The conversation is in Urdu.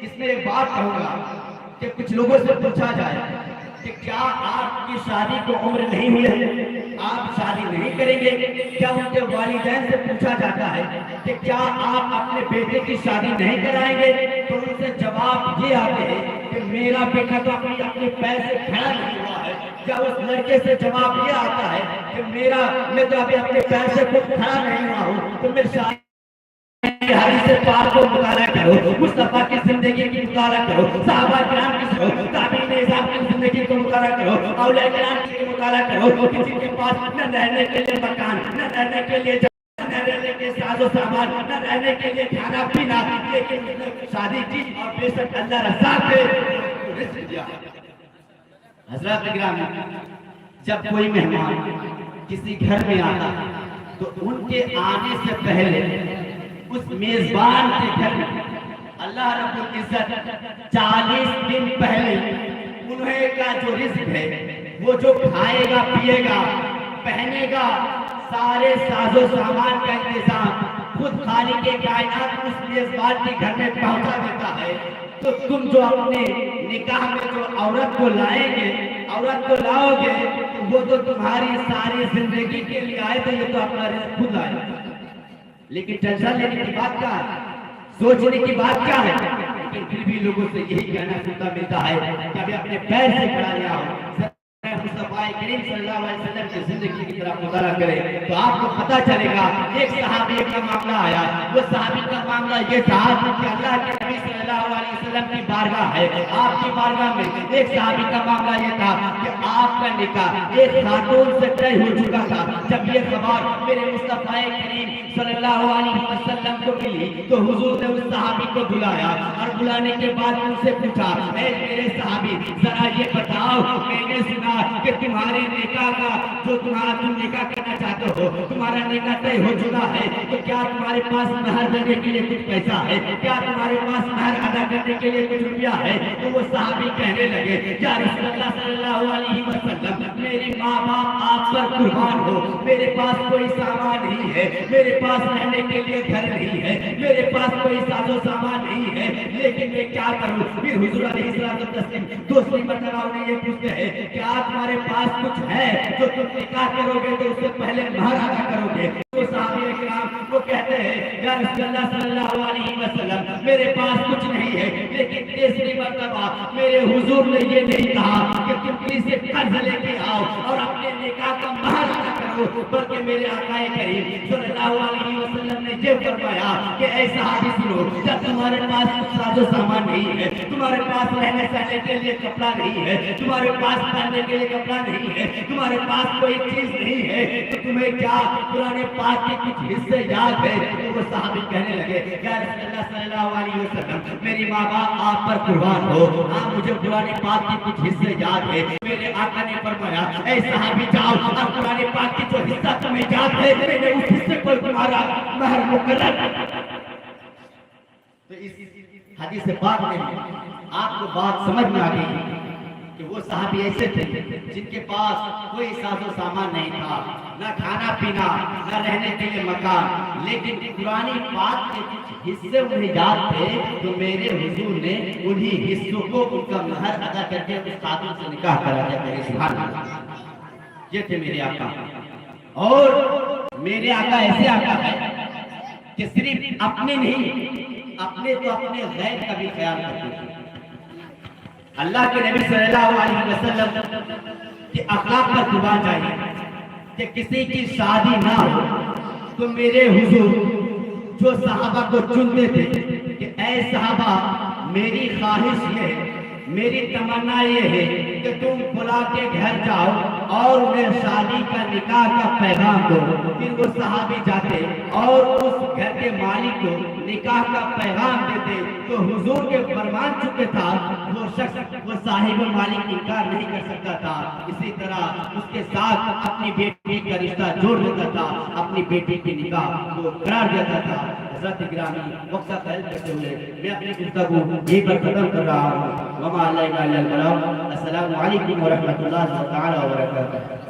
اس میں ایک بات کہوں گا کہ کچھ لوگوں سے پوچھا جائے کہ کیا آپ کی شادی کو عمر نہیں ہوئی ہے، آپ شادی نہیں کریں گے؟ کیا ان کے والدین سے پوچھا جاتا ہے کہ کیا آپ اپنے بیٹے کی شادی نہیں کرائیں گے؟ تو ان سے جواب یہ آتے ہیں کہ میرا بیٹا تو اپنے پیر سے کھڑا نہیں ہوا ہے۔ یا اس لڑکے سے جواب یہ آتا ہے کہ میں تو ابھی اپنے پیر سے خود کھڑا نہیں ہوا ہوں، تو میں شادی حدیث پاک کو مطالعہ کرو، مصطفیٰ کی زندگی کی مطالعہ کرو، صحابہ کرام کی تابعین نظام کی زندگی کو مطالعہ کرو، اولیاء کرام کی مطالعہ کرو، کسی کے پاس نہ رہنے کے لیے مکان، نہ رہنے کے لیے جگہ، نہ رہنے کے ساز و سامان، نہ رہنے کے لیے کھانا پینا، لیکن شادی کی اور بے شک اللہ رزاق ہے، رزق دیا۔ حضرات اکرام، جب کوئی مہمان کسی گھر میں آتا تو ان کے آنے سے پہلے اس میزبان کے گھر میں اللہ رب العزت 40 دن پہلے انہیں کا جو رزق ہے، وہ جو کھائے گا پیے گا پہنے گا، سارے ساز و سامان کا انتظام خود خالق کائنات اس میزبان کے گھر میں پہنچا دیتا ہے۔ تو تم جو اپنے نکاح میں جو عورت کو لائیں گے، عورت کو لاؤ گے، وہ تو تمہاری ساری زندگی کے لیے آئے تو یہ تو اپنا رزق خود آئے گا۔ لیکن ٹینشن لینے کی بات کیا ہے، سوچنے کی بات کیا ہے؟ لیکن پھر بھی لوگوں سے یہی کہنا سنتا ملتا ہے کہ ابھی اپنے پیر سے کھڑا لیا ہو۔ مصطفیٰ کریم صلی اللہ علیہ وسلم کی زندگی کی طرف مطالعہ کرے تو آپ کو پتہ چلے گا۔ ایک صحابی کا معاملہ آیا، وہ صحابی کا معاملہ یہ تھا کہ اللہ کے نبی صلی اللہ علیہ وسلم کی بارگاہ ہے، آپ کی بارگاہ میں ایک صحابی کا معاملہ یہ تھا کہ آپ کا نکاح ایک خاتون سے طے ہو چکا تھا۔ جب یہ خبر میرے مصطفیٰ کریم صلی اللہ علیہ وسلم کو ملی تو حضور نے اس صحابی کو بلایا اور بلانے کے بعد ان سے پوچھا، اے میرے صحابی ذرا یہ بتاؤ، میں نے سنا کہ تمہارے نکاح کا جو تم نکاح کرنا چاہتے ہو، تمہارا نکاح طے ہو چکا ہے، تو کیا تمہارے پاس مہر دینے کے لیے کچھ پیسہ ہے؟ کیا تمہارے پاس مہر ادا کرنے کے لیے کچھ روپیہ ہے؟ تو وہ صحابی کہنے لگے، یا رسول اللہ صلی اللہ علیہ وسلم، میری ماں باپ آپ پر قربان ہو، میرے پاس کوئی سامان نہیں ہے، میرے پاس رہنے کے لیے گھر نہیں ہے، میرے پاس کوئی ساز و سامان نہیں ہے، لیکن میں کیا کروں؟ پھر حضور علیہ السلام دوسری مرتبہ انہیں یہ پوچھتے ہیں، کیا تمہارے پاس کچھ ہے جو تم نکاح کرو گے تو اس سے پہلے مہر ادا کرو گے؟ تو صحابہ کرام وہ کہتے ہیں، یا رسول اللہ صلی اللہ علیہ وسلم، میرے پاس کچھ نہیں ہے، لیکن تیسری مرتبہ میرے حضور نے یہ نہیں کہا کہ تم کسی سے قرض لے کے آؤ اور اپنے نکاح کا مہر ادا کرو، بلکہ میرے آقا کریم صلی اللہ علیہ وسلم نے یہ فرمایا کہ اے صحابی سنو، جب تمہارے پاس کچھ ساز و سامان نہیں ہے، تمہارے پاس رہنے سہنے کے لیے کپڑا نہیں ہے، تمہارے پاس پہننے کے لیے کپڑا نہیں ہے، تمہارے پاس کوئی چیز نہیں ہے، تو تمہیں کیا قرآن پاک کے کچھ حصے یاد ہے؟ تو وہ صحابی کہنے لگے، یا رسول اللہ صلی اللہ علیہ وسلم، میری ماں باپ آپ پر قربان ہو، آپ مجھے قرآن پاک کے کچھ حصے یاد ہے۔ میرے آقا نے فرمایا، اے صحابی جاؤ اور قرآن پاک کی جو حصہ تمہیں یاد ہے، میں نے اس حصے کو تمہارا مہر مقرر۔ تو اس حدیث پاک میں آپ کو بات سمجھ میں آ گئی کہ وہ صحابی ایسے تھے جن کے پاس کوئی ساز و سامان نہیں تھا، نہ کھانا پینا، نہ رہنے کے لیے مکان، لیکن قرآن پاک کے کچھ حصے انہیں یاد تھے، تو میرے حضور نے انہی حصوں کو ان کا مہر ادا کر کے اس خاتون سے نکاح کرا دیا۔ میرے سبحان اللہ، یہ تھے میرے آقا۔ اور میرے آقا ایسے آقا ہے کہ صرف اپنے نہیں، اپنے تو اپنے غیر کا بھی خیال کرتے تھے۔ اللہ کے نبی صلی اللہ علیہ وسلم کے اخلاق پر قربان جائیے کہ کسی کی شادی نہ ہو تو میرے حضور جو صحابہ کو چنتے تھے کہ اے صحابہ، میری خواہش یہ ہے، میری تمنا یہ ہے کہ تم فلاں کے گھر جاؤ اور انہیں شادی کا نکاح کا پیغام دو۔ پھر وہ صحابی جاتے اور اس گھر کے مالک کو نکاح کا پیغام دیتے تو حضور کے فرمان چکے تھا وہ شخص، وہ صاحب مالک انکار نہیں کر سکتا تھا۔ اسی طرح اس کے ساتھ اپنی بیٹی کا رشتہ جوڑ دیتا تھا، اپنی بیٹی کی نکاح کو قرار دیتا تھا۔ حضرت گرامی، وقت کا خیال کرتے ہوئے میں اپنی گفتگو یہی پر ختم کر رہا ہوں۔ وما علینا الا البلاغ۔ السلام علیکم ورحمۃ اللہ تعالی وبرکاتہ۔